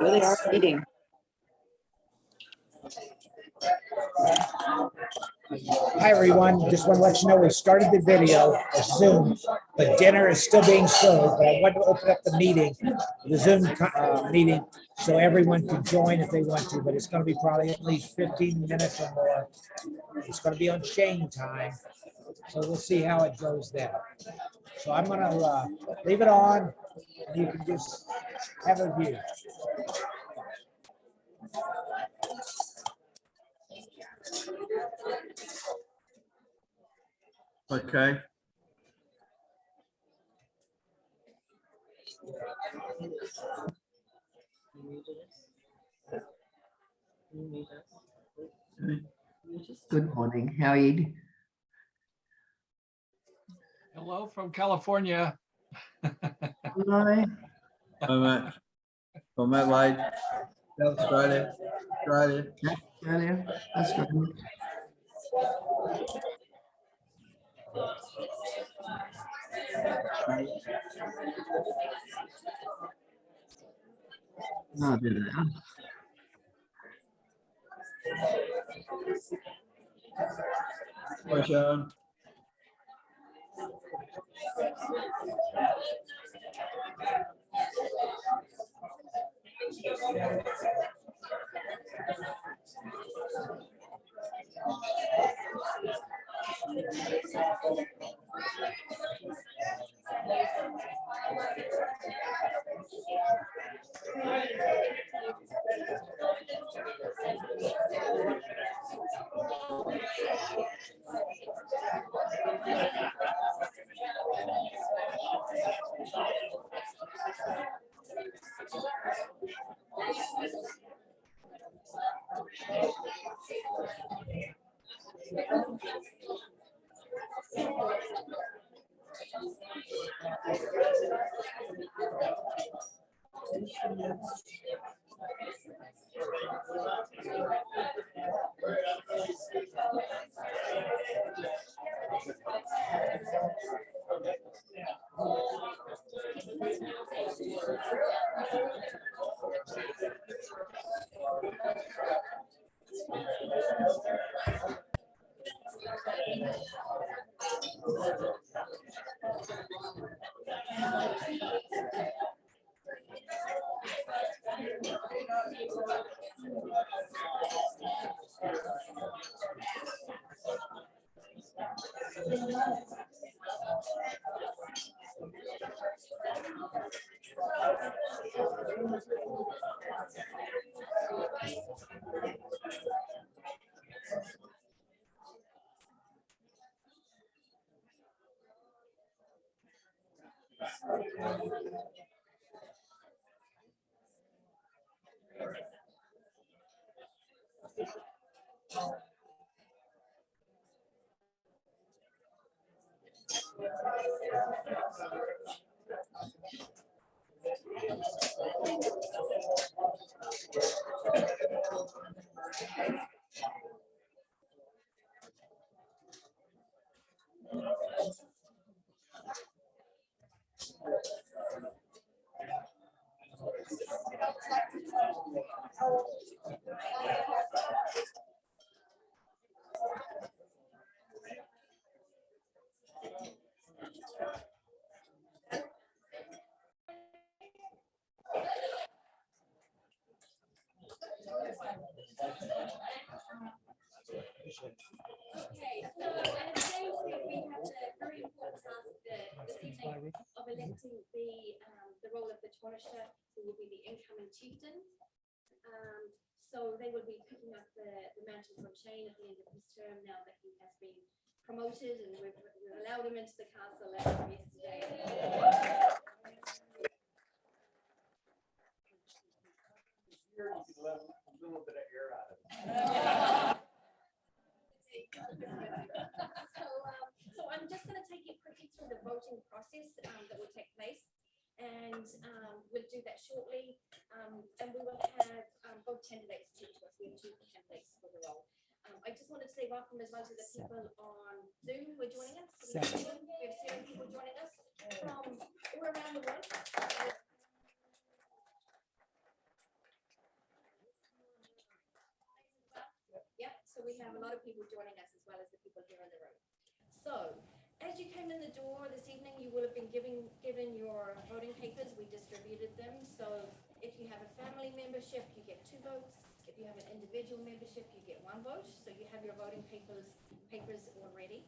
Really are meeting. Hi, everyone. Just want to let you know we started the video, Zoom, but dinner is still being served. But I wanted to open up the meeting, the Zoom meeting, so everyone can join if they want to. But it's going to be probably at least 15 minutes or more. It's going to be on Shane time, so we'll see how it goes there. So I'm going to leave it on, and you can just have a view. Okay. Good morning, how are you? Hello from California. Hello. From Adelaide, South Australia, Australia. Australia, Australia. No, there they are. Hi, Sharon. Okay, so today we have the very important task this evening of electing the role of the Taoiseach, who will be the incoming chieftain. So they will be picking up the mantle from Shane at the end of his term now that he has been promoted, and we've allowed him into the castle yesterday. So I'm just going to take you quickly through the voting process that will take place, and we'll do that shortly. And we will have both candidates speak to us. We have 2 candidates for the role. I just wanted to say welcome as well to the people on Zoom who are joining us. We have 7 people joining us from all around the world. Yeah, so we have a lot of people joining us as well as the people here in the room. So, as you came in the door this evening, you will have been given your voting papers. We distributed them. So, if you have a family membership, you get 2 votes. If you have an individual membership, you get 1 vote. So you have your voting papers already.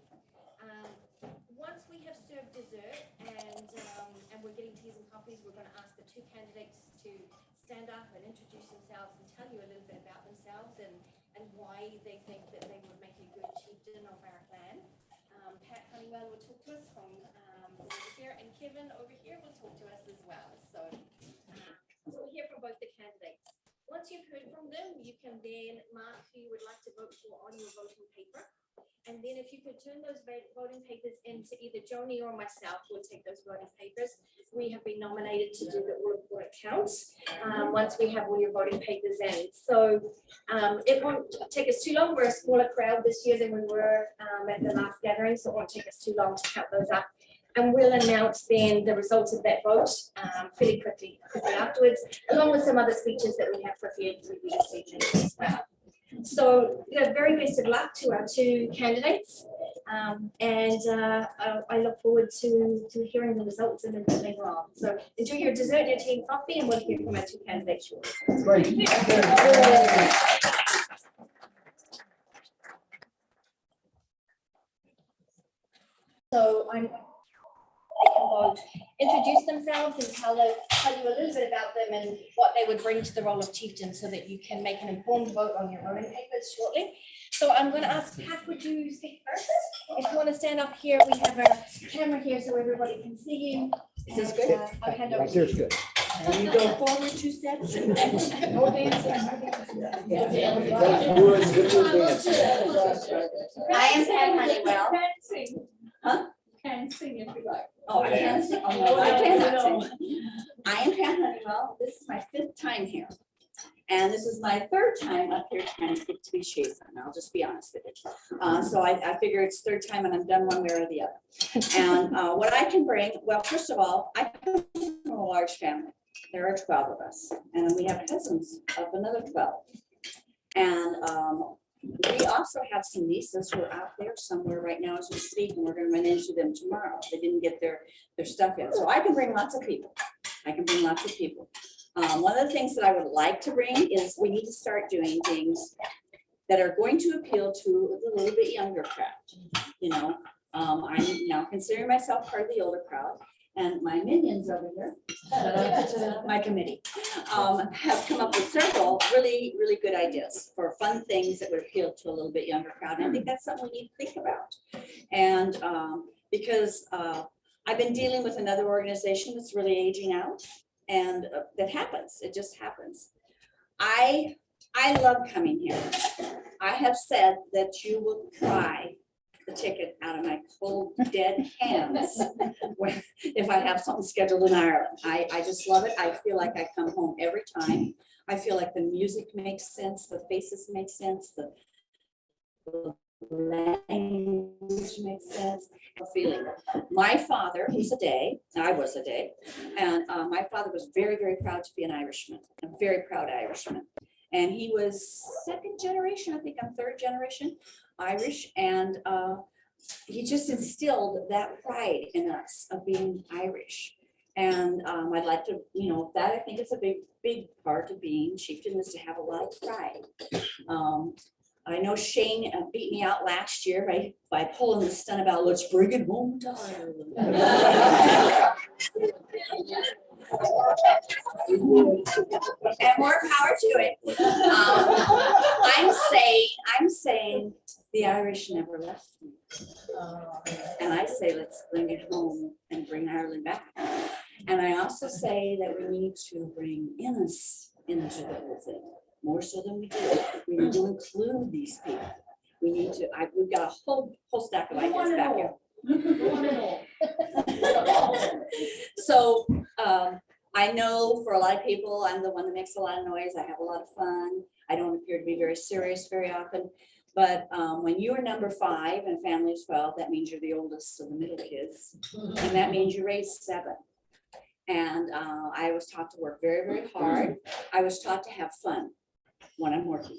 Once we have served dessert and we're getting teas and coffees, we're going to ask the 2 candidates to stand up and introduce themselves and tell you a little bit about themselves and why they think that they would make a good chieftain of our clan. Pat Honeywell will talk to us from over here, and Kevin over here will talk to us as well. So we'll hear from both the candidates. Once you've heard from them, you can then mark who you would like to vote for on your voting paper. And then if you could turn those voting papers into either Joni or myself, we'll take those voting papers. We have been nominated to do the all-important counts once we have all your voting papers in. So it won't take us too long. We're a smaller crowd this year than we were at the last gathering, so it won't take us too long to count those up. And we'll announce then the results of that vote fairly quickly afterwards, along with some other speeches that we have prepared for you this evening as well. So the very best of luck to our 2 candidates, and I look forward to hearing the results and everything later on. So enjoy your dessert, your tea and coffee, and we'll hear from our 2 candidates shortly. Great. So they can both introduce themselves and tell you a little bit about them and what they would bring to the role of chieftain, so that you can make an informed vote on your voting papers shortly. So I'm going to ask Pat, would you speak first? If you want to stand up here, we have our camera here so everybody can see you. Is this good? I'll hand over Right to there's you. good. And you go forward 2 steps. No dancing, no I am Pat Honeywell. Huh? Can sing if you like. Oh, I can sing. Oh, no, I cannot sing. I am Pat Honeywell. This is my 5th time here. And this is my 3rd time up here trying to get to be chieftain. I'll just be honest with you. So I figure it's 3rd time and I'm done one way or the other. And what I can bring, well, first of all, I come from a large family. There are 12 of us. And we have cousins of another 12. And we also have some nieces who are out there somewhere right now as we speak, and we're going to run into them tomorrow. They didn't get their stuff yet. So I can bring lots of people. One of the things that I would like to bring is we need to start doing things that are going to appeal to a little bit younger crowd. You know, I'm now considering myself part of the older crowd, and my minions over here, my committee, have come up with several really, really good ideas for fun things that would appeal to a little bit younger crowd. And I think that's something we need to think about. And because I've been dealing with another organization that's really aging out, and that happens. It just happens. I love coming here. I have said that you will cry the ticket out of my cold, dead hands if I have something scheduled in Ireland. I just love it. I feel like I come home every time. I feel like the music makes sense, the faces make sense, the language makes sense. Feeling. My father was a day, I was a day, and my father was very, very proud to be an Irishman, a very proud Irishman. And he was 2nd generation, I think I'm 3rd generation Irish, and he just instilled that pride in us of being Irish. And I'd like to, you know, that I think is a big part of being chieftain, is to have a lot of pride. I know Shane beat me out last year by pulling the stunt about let's bring it home to Ireland. And more power to it. I'm saying the Irish never left me. And I say let's bring it home and bring Ireland back. And I also say that we need to bring Innes into the whole thing, more so than we do. We need to include these people. We need to, we've got a whole stack of ideas back here. So I know for a lot of people, I'm the one that makes a lot of noise. I have a lot of fun. I don't appear to be very serious very often. But when you are number 5 and family is 12, that means you're the oldest of the middle kids. And that means you raised 7. And I was taught to work very, very hard. I was taught to have fun when I'm working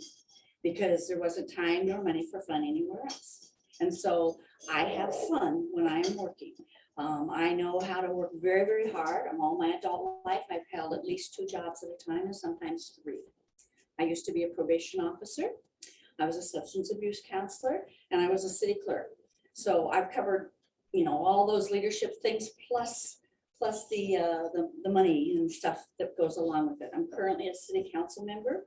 because there wasn't time nor money for fun anywhere else. And so I have fun when I am working. I know how to work very, very hard. I'm all my adult life. I've held at least 2 jobs at a time and sometimes 3. I used to be a probation officer. I was a substance abuse counselor and I was a city clerk. So I've covered, you know, all those leadership things plus the money and stuff that goes along with it. I'm currently a city council member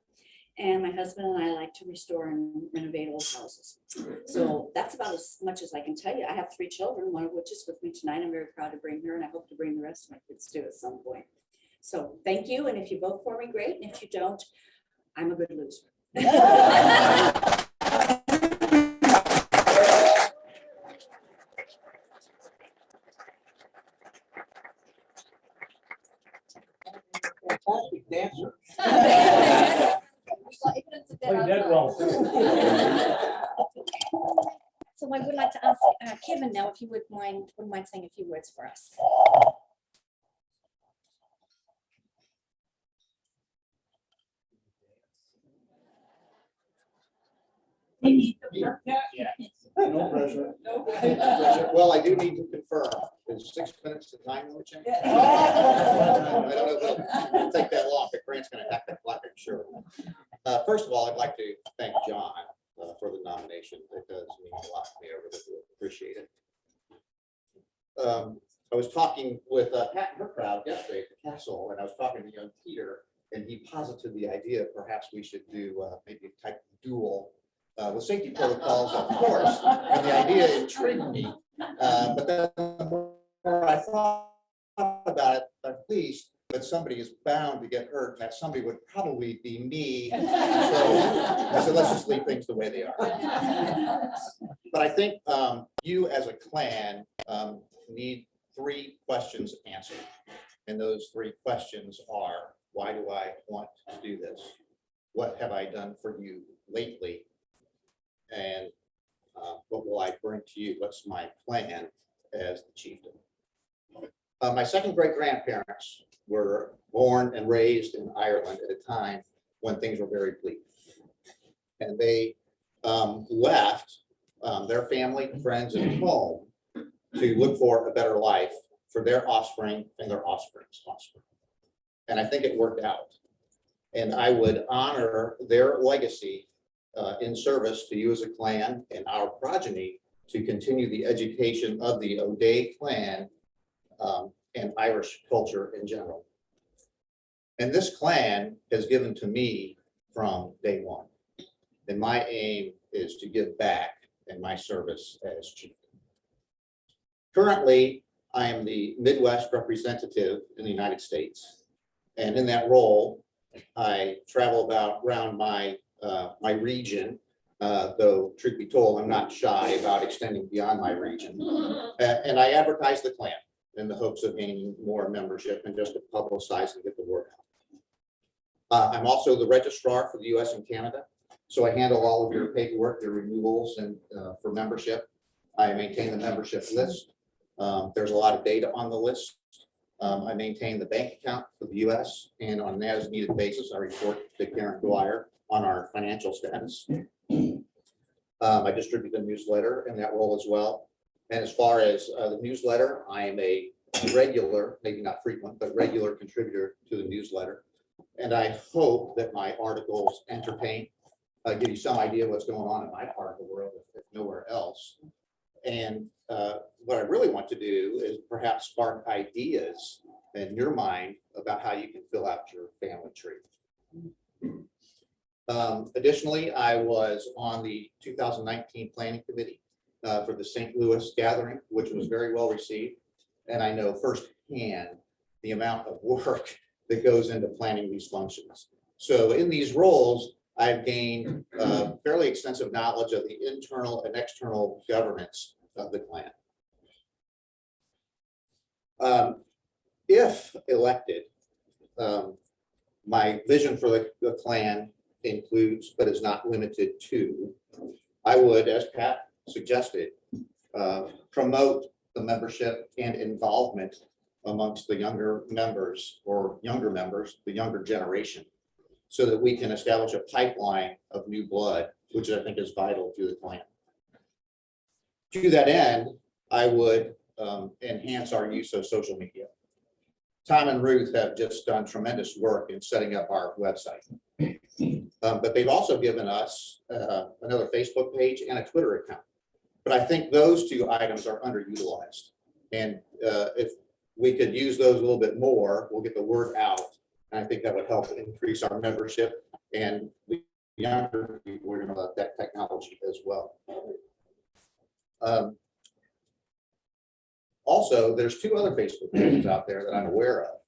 and my husband and I like to restore and renovate old houses. So that's about as much as I can tell you. I have 3 children, one of which is with me tonight. I'm very proud to bring her and I hope to bring the rest of my kids too at some point. So thank you. And if you vote for me, great. And if you don't, I'm a good loser. Fantastic dancer. So I would like to ask Kevin now if you wouldn't mind saying a few words for us. No pressure. No pressure. Well, I do need to confirm, is 6 minutes the time limit change? I don't know if it'll take that long, but Grant's gonna have to clock it, sure. First of all, I'd like to thank John for the nomination. It does mean a lot to me. I really do appreciate it. I was talking with Pat and her crowd yesterday at the castle, and I was talking to young Peter, and he posited the idea perhaps we should do maybe a type of duel with safety protocols, of course, and the idea intrigued me. But then the more I thought about it, I'm pleased that somebody is bound to get hurt, and that somebody would probably be me. So I said, let's just leave things the way they are. But I think you as a clan need 3 questions answered. And those 3 questions are, why do I want to do this? What have I done for you lately? And what will I bring to you? What's my plan as the chieftain? My second great grandparents were born and raised in Ireland at a time when things were very bleak. And they left their family, friends, and home to look for a better life for their offspring and their offspring's offspring. And I think it worked out. And I would honor their legacy in service to you as a clan and our progeny to continue the education of the O'Day clan and Irish culture in general. And this clan has given to me from day one. And my aim is to give back in my service as chieftain. Currently, I am the Midwest representative in the United States. And in that role, I travel around my region, though truth be told, I'm not shy about extending beyond my region. And I advertise the clan in the hopes of gaining more membership and just to publicize and get the word out. I'm also the registrar for the US and Canada. So I handle all of your paperwork, your renewals, and for membership. I maintain the membership list. There's a lot of data on the list. I maintain the bank account for the US, and on an as-needed basis, I report to Karen Dwyer on our financial status. I distribute the newsletter in that role as well. And as far as the newsletter, I am a regular, maybe not frequent, but regular contributor to the newsletter. And I hope that my articles entertain, give you some idea what's going on in my part of the world, if nowhere else. And what I really want to do is perhaps spark ideas in your mind about how you can fill out your family tree. Additionally, I was on the 2019 planning committee for the St. Louis gathering, which was very well received. And I know firsthand the amount of work that goes into planning these functions. So in these roles, I've gained fairly extensive knowledge of the internal and external governance of the clan. If elected, my vision for the clan includes, but is not limited to, I would, as Pat suggested, promote the membership and involvement amongst the younger members, the younger generation, so that we can establish a pipeline of new blood, which I think is vital to the clan. To that end, I would enhance our use of social media. Tom and Ruth have just done tremendous work in setting up our website. But they've also given us another Facebook page and a Twitter account. But I think those two items are underutilized. And if we could use those a little bit more, we'll get the word out. And I think that would help increase our membership, and the younger people are going to love that technology as well. Also, there's two other Facebook pages out there that I'm aware of.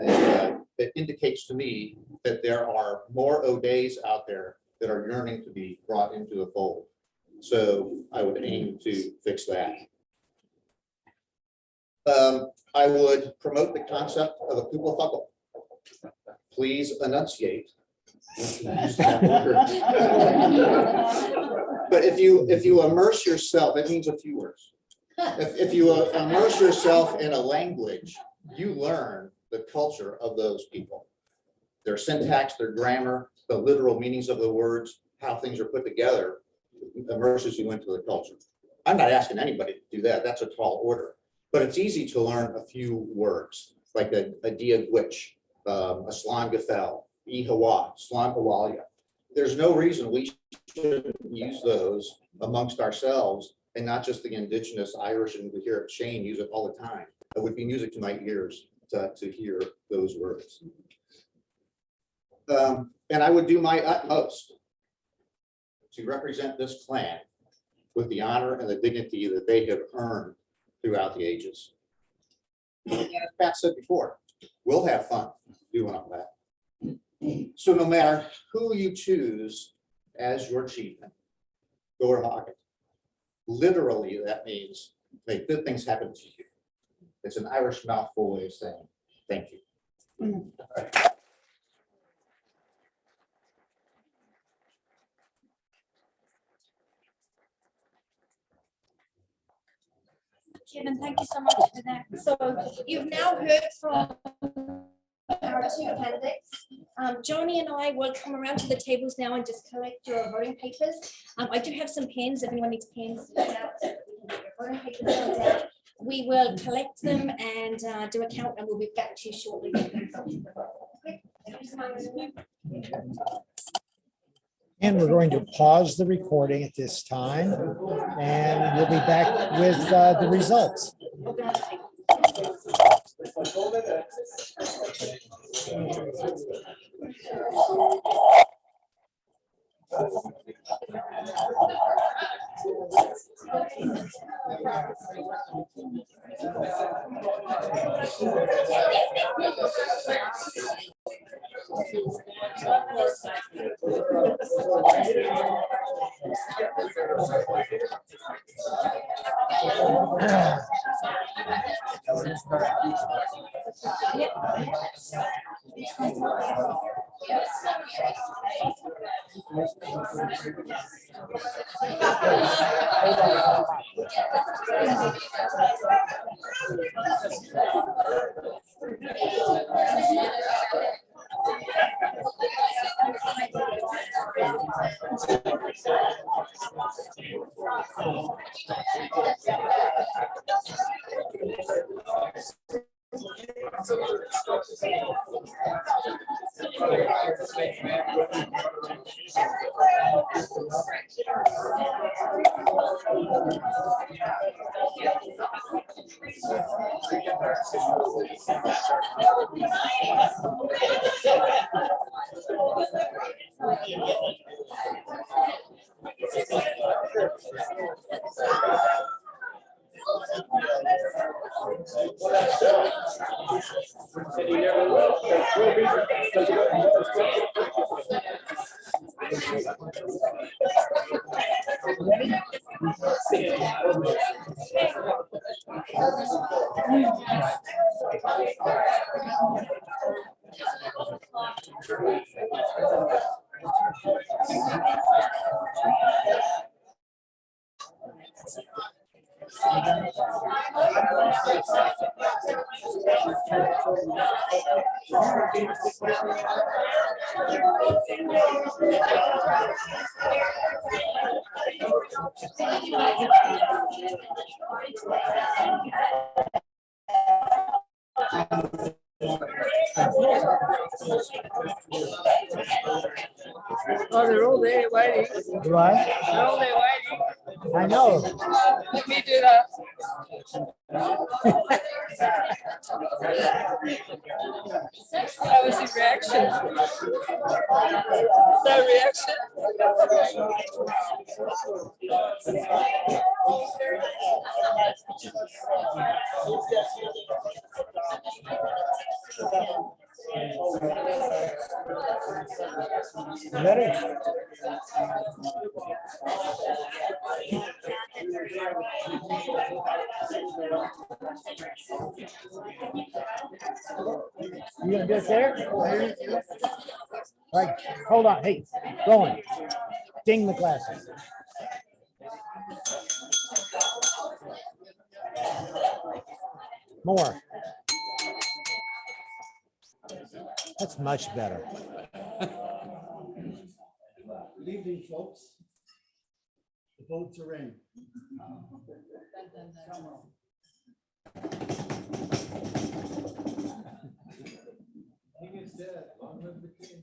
And it indicates to me that there are more O'Days out there that are yearning to be brought into the fold. So I would aim to fix that. I would promote the concept of a puplafuckle. Please enunciate. But if you immerse yourself, it means a few words. If you immerse yourself in a language, you learn the culture of those people, their syntax, their grammar, the literal meanings of the words, how things are put together, immerses you into the culture. I'm not asking anybody to do that. That's a tall order, but it's easy to learn a few words, like a dia gwitch, a slan gafel, ihawa, slan hawalia. There's no reason we shouldn't use those amongst ourselves, and not just the indigenous Irish, and we hear Shane use it all the time. It would be music to my ears to hear those words. And I would do my utmost to represent this clan with the honor and the dignity that they have earned throughout the ages. And as Pat said before, we'll have fun doing all that. So no matter who you choose as your chieftain, Gor Hagen, literally that means make good things happen to you. It's an Irish mouthful way of saying thank you. Kevin, thank you so much for that. So you've now heard from our two candidates. Johnny and I will come around to the tables now and just collect your voting papers. I do have some pens if anyone needs pens. Voting papers are down. We will collect them and do a count, and we'll be back to you shortly. Okay, thank you so much. And we're going to pause the recording at this time, and we'll be back with the results. And you never will. Oh, they're all there waiting. Do I? They're all there waiting. I know. Let me do that. How was his reaction? No reaction? Ready? You gonna do it there? Right, hold on, hey, going. Ding the glasses. More. That's much better. Good evening, folks. The votes are in. King is dead. Long live the king.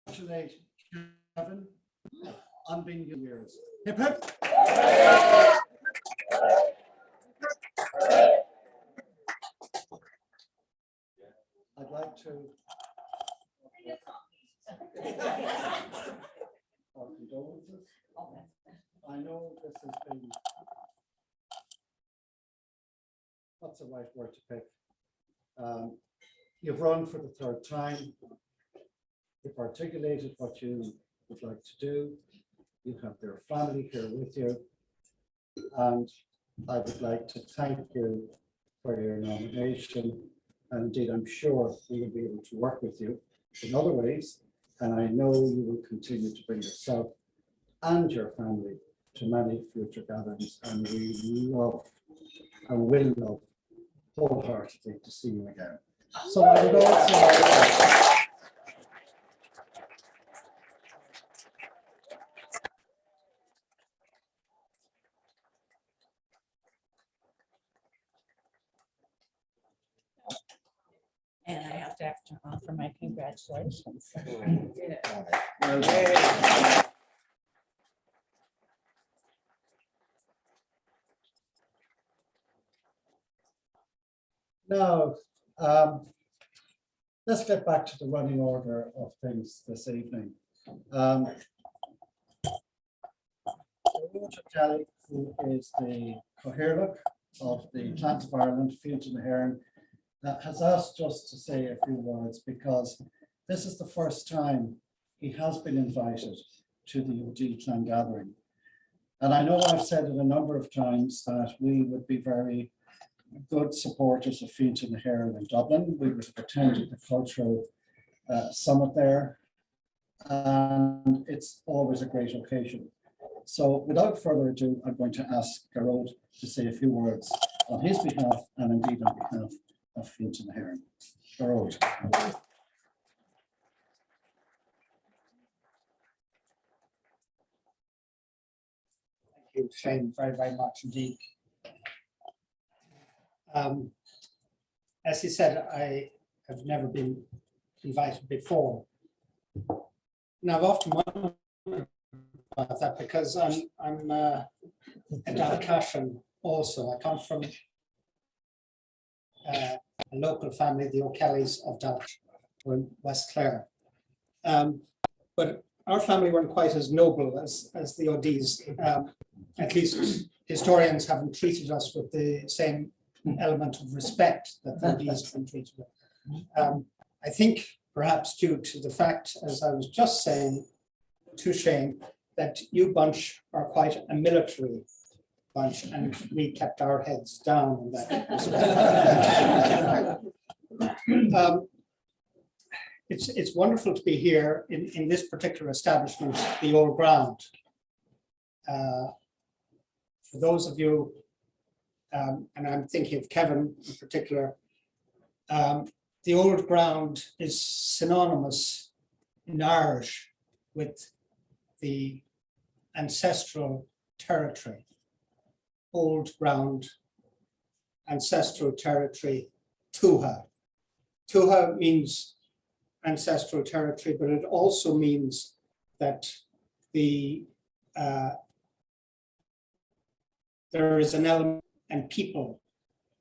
Congratulate Kevin on being years. Hip hip. I'd like to our condolences. I know this has been, what's the right word to pick? You've run for the third time. You've articulated what you would like to do. You have their family here with you. And I would like to thank you for your nomination. And indeed, I'm sure we will be able to work with you in other ways. And I know you will continue to bring yourself and your family to many future gatherings. And we love and will love wholeheartedly to see you again. So I would also. And I have to offer my congratulations. Now, let's get back to the running order of things this evening. Kelly, who is the Coherlook of the Clans of Ireland, Fields and Heron, has asked us to say a few words because this is the first time he has been invited to the OD clan gathering. And I know I've said it a number of times that we would be very good supporters of Fields and Heron in Dublin. We would have attended the cultural summit there, and it's always a great occasion. So without further ado, I'm going to ask Garrod to say a few words on his behalf and indeed on behalf of Fields and Heron. Garrod. Thank you, Shane, very, very much indeed. As he said, I have never been invited before. Now, I've often wondered about that because I'm a Dalcashan also. I come from a local family, the O'Kellys of Dalcashan, in West Clare. But our family weren't quite as noble as the O'Ds. At least historians haven't treated us with the same element of respect that the O'Ds have been treated with. I think perhaps due to the fact, as I was just saying to Shane, that you bunch are quite a military bunch, and we kept our heads down in that respect. It's wonderful to be here in this particular establishment, the Old Ground. For those of you, and I'm thinking of Kevin in particular, the Old Ground is synonymous in Irish with the ancestral territory. Old Ground, ancestral territory, Tuha. Tuha means ancestral territory, but it also means that there is an element and people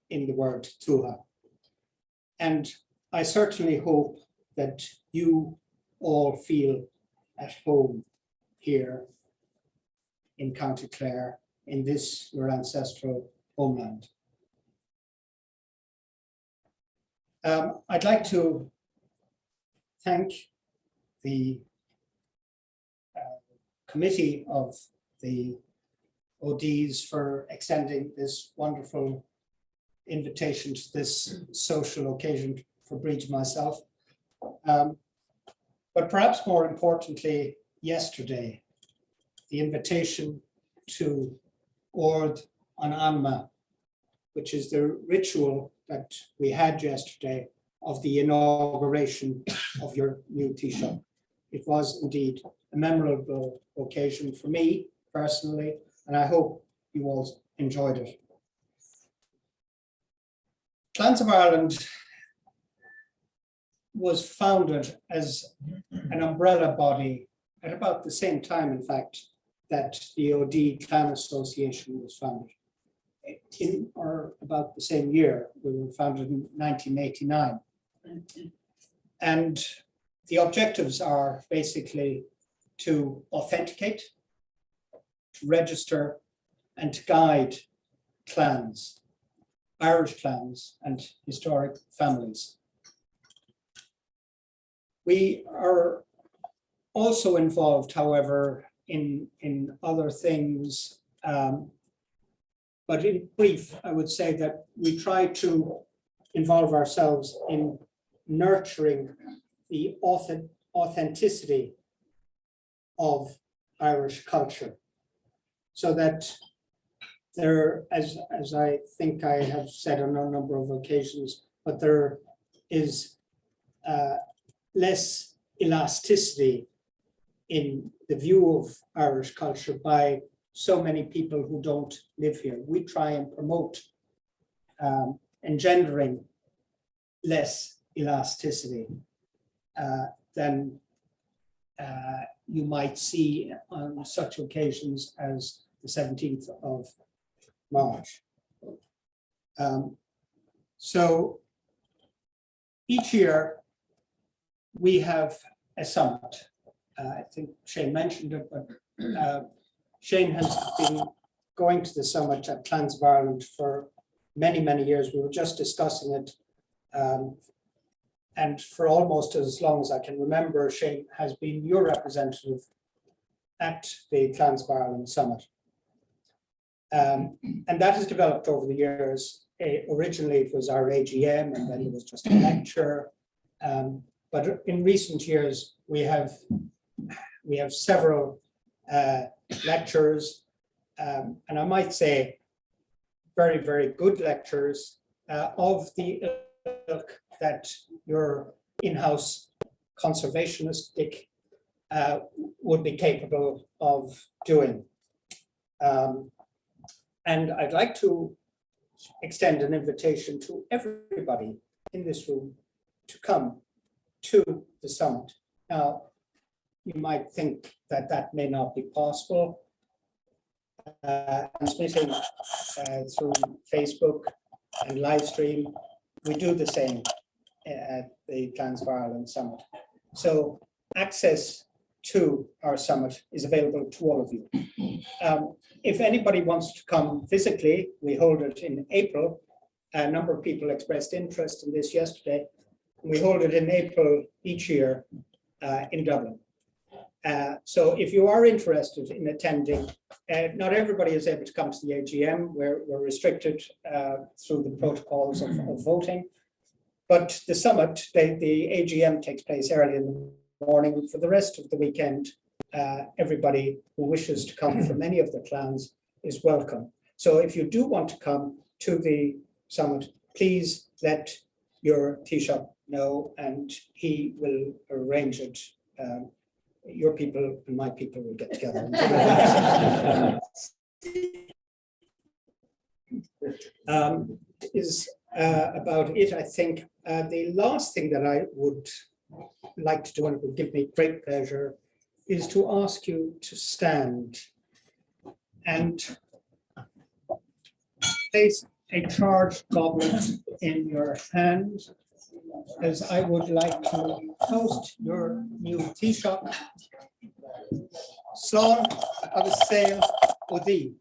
in the word Tuha. And I certainly hope that you all feel at home here in County Clare, in this your ancestral homeland. I'd like to thank the committee of the ODs for extending this wonderful invitation to this social occasion for Bridge and myself. But perhaps more importantly, yesterday, the invitation to Ord an Anma, which is the ritual that we had yesterday of the inauguration of your new Taoiseach. It was indeed a memorable occasion for me personally, and I hope you all enjoyed it. Clans of Ireland was founded as an umbrella body at about the same time, in fact, that the OD Clan Association was founded. In or about the same year, we were founded in 1989. And the objectives are basically to authenticate, to register, and to guide clans, Irish clans and historic families. We are also involved, however, in other things. But in brief, I would say that we try to involve ourselves in nurturing the authenticity of Irish culture, so that there, as I think I have said on a number of occasions, but there is less elasticity in the view of Irish culture by so many people who don't live here. We try and promote engendering less elasticity than you might see on such occasions as the 17th of March. So each year we have a summit. I think Shane mentioned it, but Shane has been going to the summit at Clans of Ireland for many, many years. We were just discussing it. And for almost as long as I can remember, Shane has been your representative at the Clans of Ireland summit. And that has developed over the years. Originally, it was our AGM, and then it was just a lecture. But in recent years, we have several lectures, and I might say very, very good lectures of the ilk that your in-house conservationist would be capable of doing. And I'd like to extend an invitation to everybody in this room to come to the summit. Now, you might think that that may not be possible. Transmitting through Facebook and live stream, we do the same at the Clans of Ireland Summit. So access to our summit is available to all of you. If anybody wants to come physically, we hold it in April. A number of people expressed interest in this yesterday. We hold it in April each year in Dublin. So if you are interested in attending, not everybody is able to come to the AGM. We're restricted through the protocols of voting. But the summit, the AGM takes place early in the morning. For the rest of the weekend, everybody who wishes to come from any of the clans is welcome. So if you do want to come to the summit, please let your Taoiseach know and he will arrange it. Your people and my people will get together. Is about it, I think. The last thing that I would like to do, and it would give me great pleasure, is to ask you to stand and place a charged goblet in your hand, as I would like to toast your new Taoiseach, Slán agus Saol O'Dea.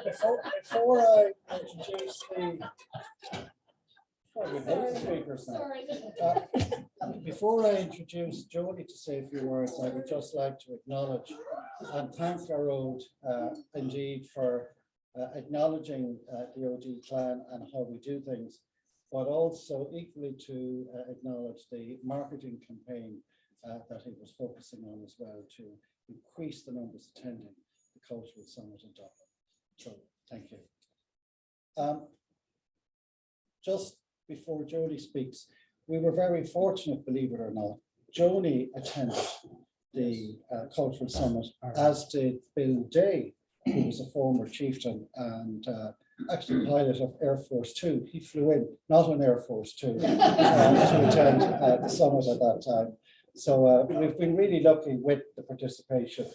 Before I introduce before I introduce Jodie to say a few words, I would just like to acknowledge and thank our road indeed for acknowledging the OD clan and how we do things, but also equally to acknowledge the marketing campaign that he was focusing on as well to increase the numbers attending the Cultural Summit in Dublin. So thank you. Just before Jodie speaks, we were very fortunate, believe it or not. Joni attended the Cultural Summit, as did Bill Day, who was a former chieftain and actually pilot of Air Force Two. He flew in, not on Air Force Two, to attend the summit at that time. So we've been really lucky with the participation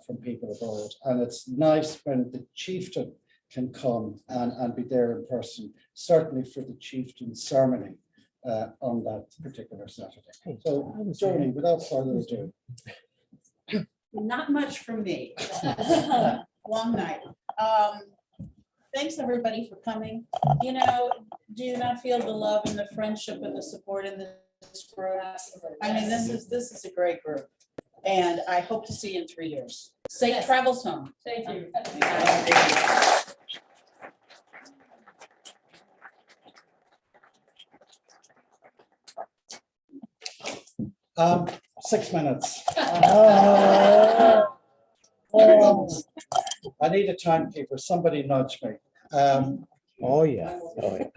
from people abroad. And it's nice when the chieftain can come and be there in person, certainly for the chieftain ceremony on that particular Saturday. So, Joni, without further ado. Not much from me. Long night. Thanks everybody for coming. You know, do you not feel the love and the friendship and the support in this group? I mean, this is a great group, and I hope to see you in 3 years. Safe travels home. Thank you. 6 minutes. I need a timekeeper. Somebody nudge me. Oh, yeah.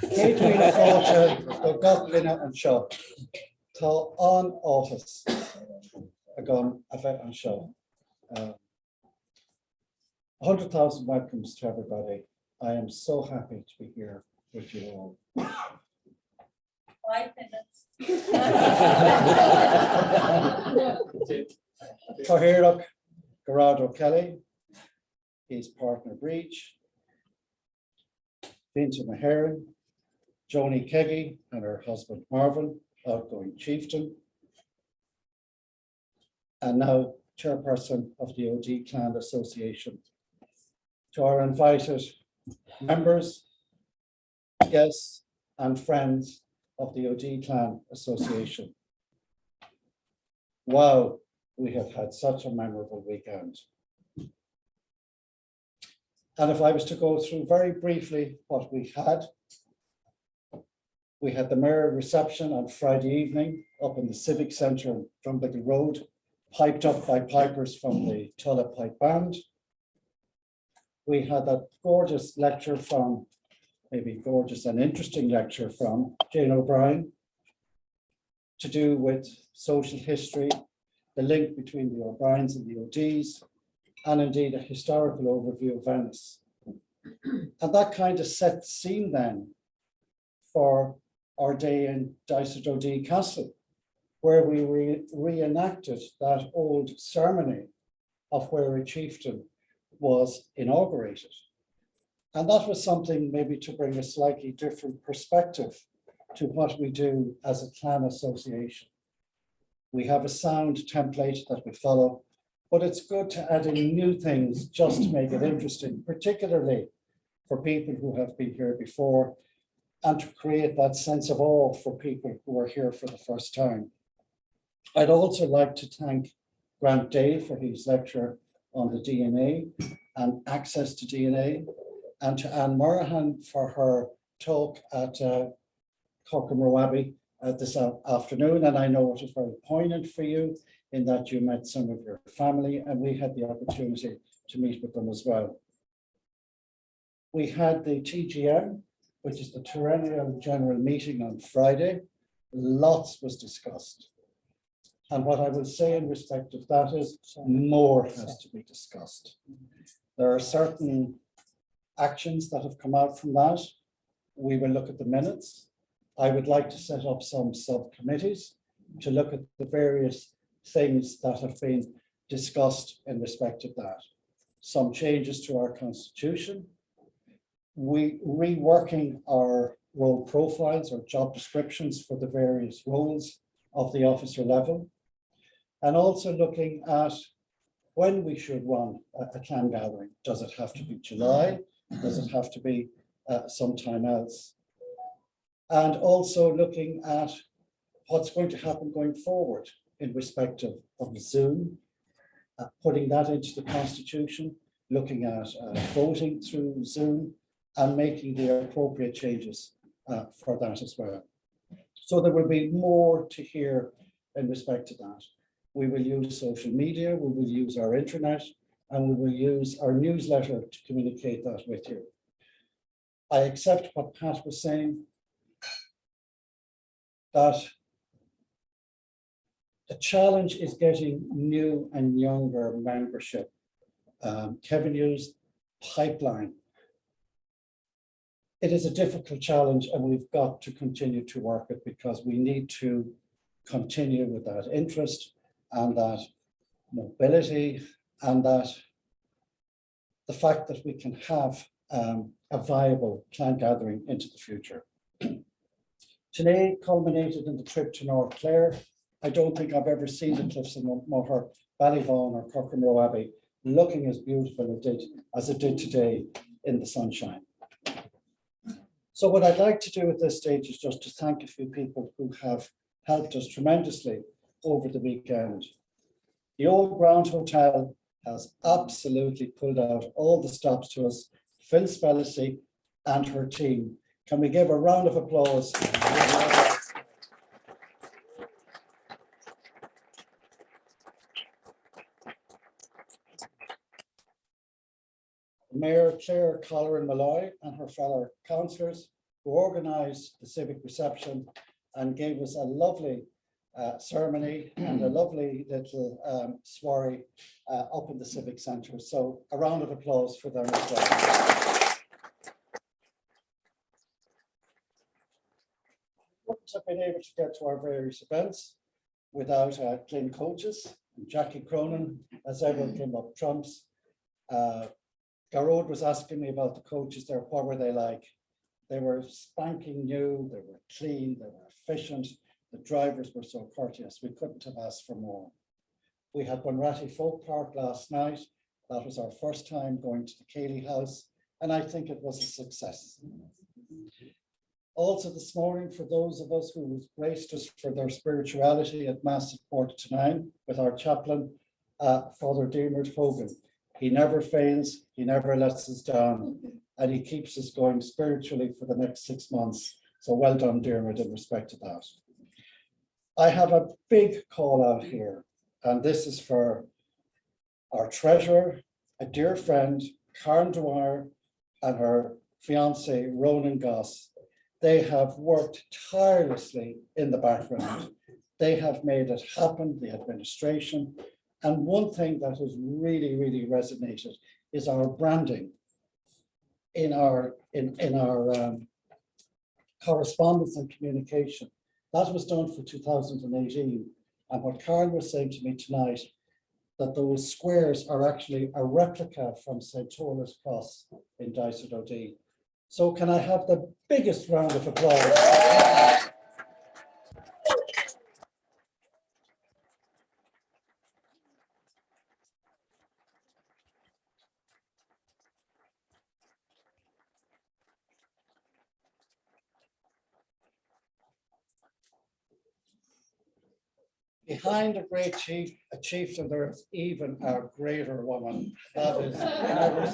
Kate Wheeler Fáilte go Goblin and Shaw. Tá on office. A gun, a vet and show. 100,000 welcomes to everybody. I am so happy to be here with you all. 5 minutes. Coherlock, Gerardo Kelly, his partner Breach, Vinta Maheran, Joni Keggy and her husband Marvin, outgoing chieftain, and now chairperson of the OD Clan Association. To our invited members, guests, and friends of the OD Clan Association. Wow, we have had such a memorable weekend. And if I was to go through very briefly what we had the mayor reception on Friday evening up in the Civic Centre on Drumbickle Road, piped up by pipers from the Tulla Pipe Band. We had that gorgeous lecture from, maybe gorgeous and interesting lecture from Jane O'Brien to do with social history, the link between the O'Briens and the O'Ds, and indeed a historical overview of Venice. And that kind of set the scene then for our day in Dysert O'D Castle, where we reenacted that old ceremony of where a chieftain was inaugurated. And that was something maybe to bring a slightly different perspective to what we do as a clan association. We have a sound template that we follow, but it's good to add in new things just to make it interesting, particularly for people who have been here before, and to create that sense of awe for people who are here for the first time. I'd also like to thank Grant Day for his lecture on the DNA and access to DNA, and to Anne Murahan for her talk at Corcomroe Abbey this afternoon. And I know it was very poignant for you in that you met some of your family, and we had the opportunity to meet with them as well. We had the TGM, which is the Triennial General Meeting on Friday. Lots was discussed. And what I will say in respect of that is more has to be discussed. There are certain actions that have come out from that. We will look at the minutes. I would like to set up some subcommittees to look at the various things that have been discussed in respect of that. Some changes to our constitution. We reworking our role profiles or job descriptions for the various roles of the officer level. And also looking at when we should run a clan gathering. Does it have to be July? Does it have to be sometime else? And also looking at what's going to happen going forward in respect of Zoom, putting that into the constitution, looking at voting through Zoom, and making the appropriate changes for that as well. So there will be more to hear in respect to that. We will use social media, we will use our internet, and we will use our newsletter to communicate that with you. I accept what Pat was saying, that the challenge is getting new and younger membership. Kevin used pipeline. It is a difficult challenge, and we've got to continue to work it because we need to continue with that interest and that mobility, and that the fact that we can have a viable clan gathering into the future. Today culminated in the trip to North Clare. I don't think I've ever seen the cliffs of Moher, Ballyvaughan or Corcomroe Abbey looking as beautiful as it did today in the sunshine. So what I'd like to do at this stage is just to thank a few people who have helped us tremendously over the weekend. The Old Ground Hotel has absolutely pulled out all the stops to us. Phil Spellacy and her team. Can we give a round of applause? Mayor Claire Colleran Malloy and her fellow councillors who organised the civic reception and gave us a lovely ceremony and a lovely little soiree up in the civic centre. So a round of applause for them as well. Wouldn't have been able to get to our various events without Glenn Coaches and Jackie Cronin, as ever, came up trumps. Garrod was asking me about the coaches there. What were they like? They were spanking new, they were clean, they were efficient. The drivers were so courteous. We couldn't have asked for more. We had Bunratty Folk Park last night. That was our first time going to the Cayley House, and I think it was a success. Also this morning, for those of us who graced us for their spirituality at Mass at 8:45 with our chaplain, Father Dysert Hogan. He never fails, he never lets us down, and he keeps us going spiritually for the next 6 months. So well done, Dermot, in respect to that. I have a big call out here, and this is for our treasurer, a dear friend, Karen Dwyer, and her fiance, Ronan Goss. They have worked tirelessly in the background. They have made it happen, the administration. And one thing that has really, really resonated is our branding in our correspondence and communication. That was done for 2018. And what Carl was saying to me tonight, that those squares are actually a replica from St. Tola's Cross in Dysert OD. So can I have the biggest round of applause? Behind a great chief, a chieftain, there's even a greater woman. That is never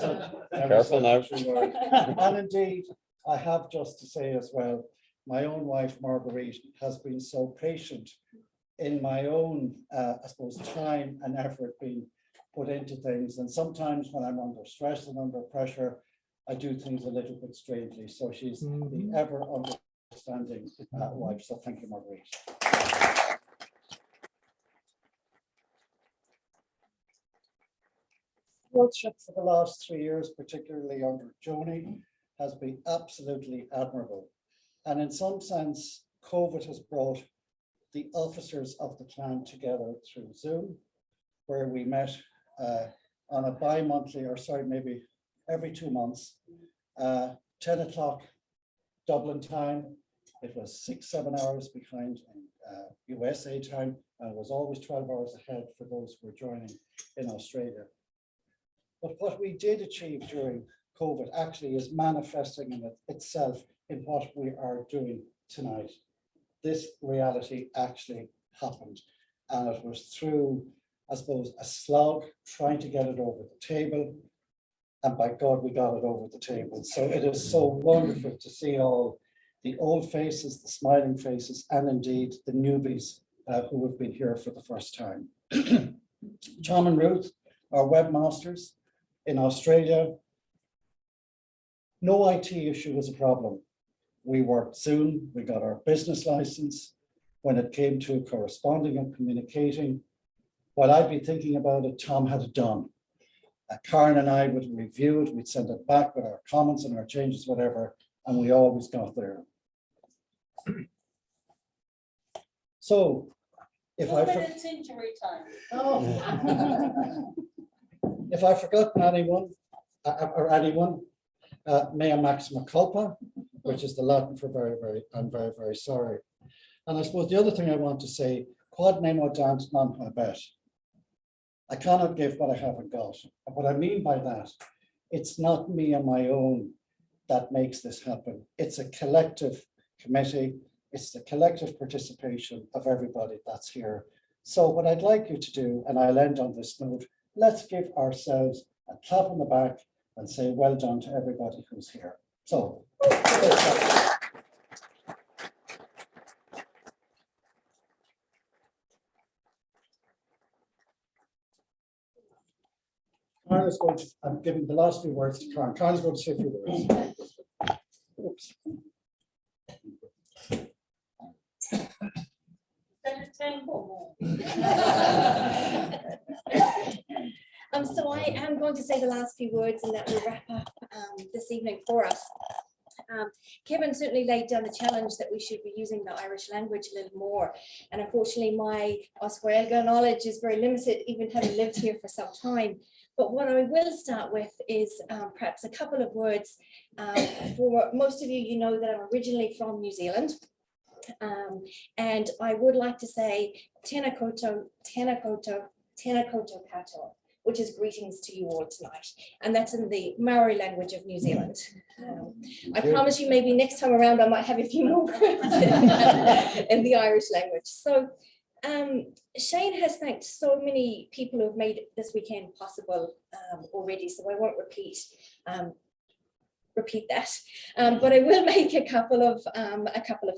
such a true word. And indeed, I have just to say as well, my own wife, Marguerite, has been so patient in my own, I suppose, time and effort being put into things. And sometimes when I'm under stress and under pressure, I do things a little bit strangely. So she's the ever understanding wife. So thank you, Marguerite. Stewardship for the last 3 years, particularly under Joni, has been absolutely admirable. And in some sense, COVID has brought the officers of the clan together through Zoom, where we met on a bi-monthly, or sorry, maybe every 2 months, 10 o'clock Dublin time. It was 6-7 hours behind USA time, and it was always 12 hours ahead for those who were joining in Australia. But what we did achieve during COVID actually is manifesting in itself in what we are doing tonight. This reality actually happened, and it was through, I suppose, a slog trying to get it over the table, and by God, we got it over the table. So it is so wonderful to see all the old faces, the smiling faces, and indeed the newbies who have been here for the first time. Tom and Ruth are webmasters in Australia. No IT issue was a problem. We worked Zoom, we got our business license. When it came to corresponding and communicating, while I'd be thinking about it, Tom had it done. Karen and I would review it, we'd send it back with our comments and our changes, whatever, and we always got there. So, if I injury time. Oh. If I've forgotten anyone, mea maxima culpa, which is the Latin for I'm very, very sorry. And I suppose the other thing I want to say, quod nemo dant non habet. I cannot give what I haven't got. And what I mean by that, it's not me on my own that makes this happen. It's a collective committee. It's the collective participation of everybody that's here. So what I'd like you to do, and I'll end on this note, let's give ourselves a clap on the back and say well done to everybody who's here. So. Karen is going to, I'm giving the last few words to Karen. Karen is going to say a few words. Oops. So I am going to say the last few words, and that will wrap up this evening for us. Kevin certainly laid down the challenge that we should be using the Irish language a little more. And unfortunately, my Oscar knowledge is very limited, even having lived here for some time. But what I will start with is perhaps a couple of words. For most of you, you know that I'm originally from New Zealand. And I would like to say tēnā koutou, tēnā koutou, tēnā koutou katoa, which is greetings to you all tonight. And that's in the Maori language of New Zealand. I promise you maybe next time around I might have a few more words in the Irish language. So Shane has thanked so many people who have made this weekend possible already, so I won't repeat that, but I will make a couple of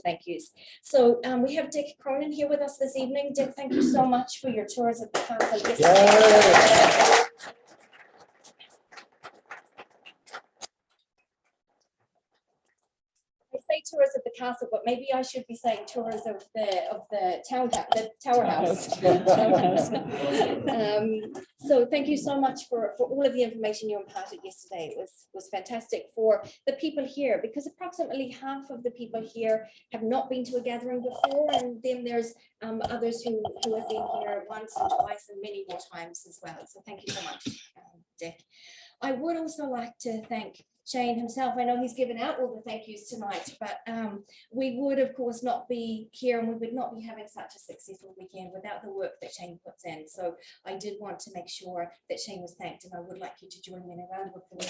thank yous. So we have Dick Cronin here with us this evening. Dick, thank you so much for your tours of the castle. I say say tours of the castle, but maybe I should be saying tours of the tower house. Townhouse. So thank you so much for all of the information you imparted yesterday. It was fantastic for the people here, because approximately half of the people here have not been to a gathering before, and then there's others who have been here once and twice and many more times as well. So thank you so much, Dick. I would also like to thank Shane himself. I know he's given out all the thank yous tonight, but we would of course not be here, and we would not be having such a successful weekend without the work that Shane puts in. So I did want to make sure that Shane was thanked, and I would like you to join me in a round of applause.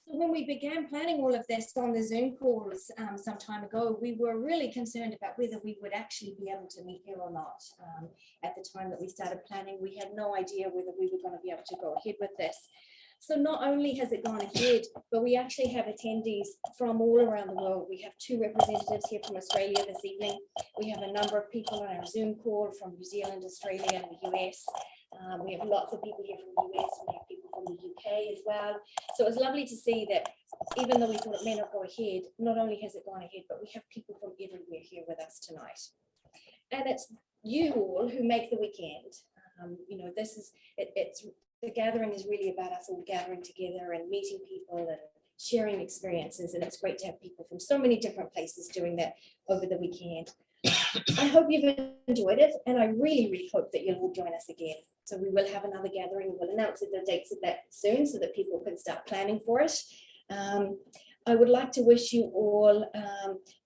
So when we began planning all of this on the Zoom calls some time ago, we were really concerned about whether we would actually be able to meet here or not. At the time that we started planning, we had no idea whether we were going to be able to go ahead with this. So not only has it gone ahead, but we actually have attendees from all around the world. We have 2 representatives here from Australia this evening. We have a number of people on our Zoom call from New Zealand, Australia, and the US. We have lots of people here from the US, and we have people from the UK as well. So it's lovely to see that even though we thought it may not go ahead, not only has it gone ahead, but we have people from everywhere here with us tonight. And it's you all who make the weekend. You know, this is, the gathering is really about us all gathering together and meeting people and sharing experiences. And it's great to have people from so many different places doing that over the weekend. I hope you've enjoyed it, and I really, really hope that you'll all join us again. So we will have another gathering. We'll announce the dates of that soon so that people can start planning for it. I would like to wish you all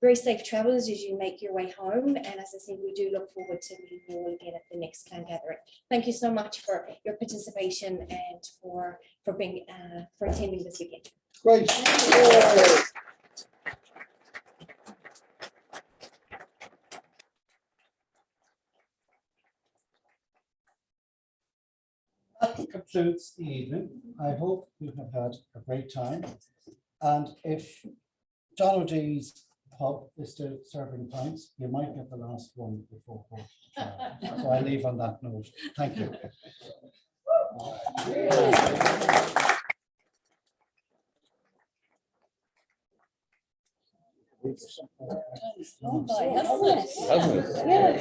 very safe travels as you make your way home. And as I said, we do look forward to meeting you all again at the next clan gathering. Thank you so much for your participation and for attending this weekend. Great. That concludes the evening. I hope you have had a great time. And if John O'Dee's pub is still serving pints, you might get the last one before 4:45. So I leave on that note. Thank you. Oh, boy, hasn't it? Hasn't it? Yeah.